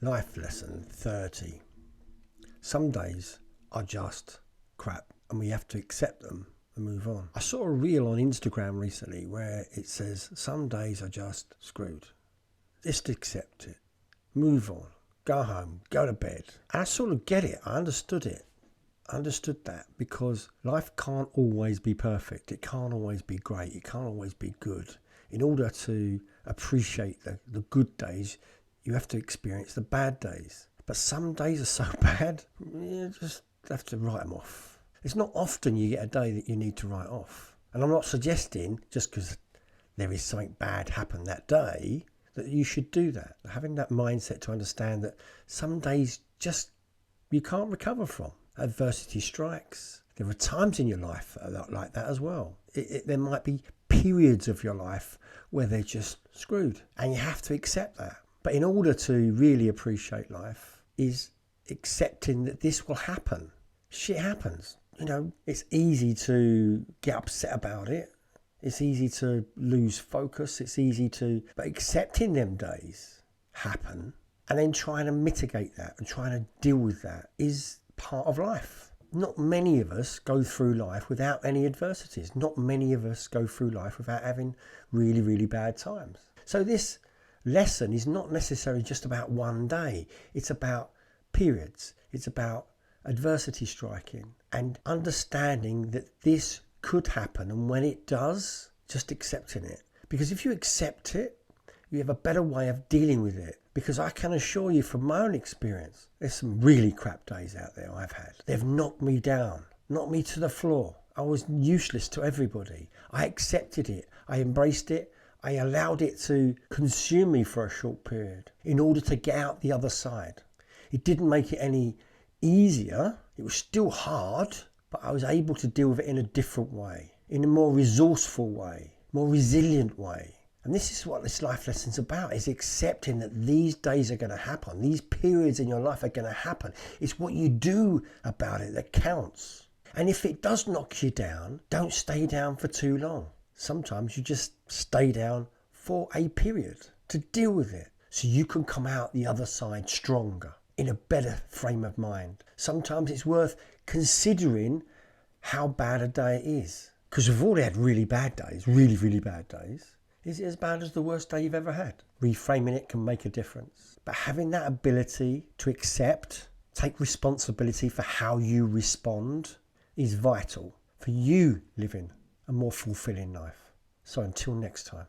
Life lesson 30. Some days are just crap and we have to accept them and move on. I saw a reel on Instagram recently where it says some days are just screwed. Just accept it. Move on. Go home. Go to bed. And I sort of get it. I understood it. I understood that because life can't always be perfect. It can't always be great. It can't always be good. In order to appreciate the good days, you have to experience the bad days. But some days are so bad, you just have to write them off. It's not often you get a day that you need to write off. And I'm not suggesting just because there is something bad happen that day that you should do that. Having that mindset to understand that some days just you can't recover from. Adversity strikes. There are times in your life like that as well. There might be periods of your life where they're just screwed and you have to accept that. But in order to really appreciate life is accepting that this will happen. Shit happens. It's easy to get upset about it. It's easy to lose focus. But accepting them days happen and then trying to mitigate that and trying to deal with that is part of life. Not many of us go through life without any adversities. Not many of us go through life without having really, really bad times. So this lesson is not necessarily just about one day. It's about periods. It's about adversity striking and understanding that this could happen, and when it does, just accepting it. Because if you accept it, you have a better way of dealing with it. Because I can assure you from my own experience, there's some really crap days out there I've had. They've knocked me down, knocked me to the floor. I was useless to everybody. I accepted it. I embraced it. I allowed it to consume me for a short period in order to get out the other side. It didn't make it any easier. It was still hard, but I was able to deal with it in a different way, in a more resourceful way, more resilient way. And this is what this life lesson's about, is accepting that these days are going to happen. These periods in your life are going to happen. It's what you do about it that counts. And if it does knock you down, don't stay down for too long. Sometimes you just stay down for a period to deal with it so you can come out the other side stronger, in a better frame of mind. Sometimes it's worth considering how bad a day is. Because we've all had really bad days, really, really bad days. Is it as bad as the worst day you've ever had? Reframing it can make a difference. But having that ability to accept, take responsibility for how you respond is vital for you living a more fulfilling life. So until next time.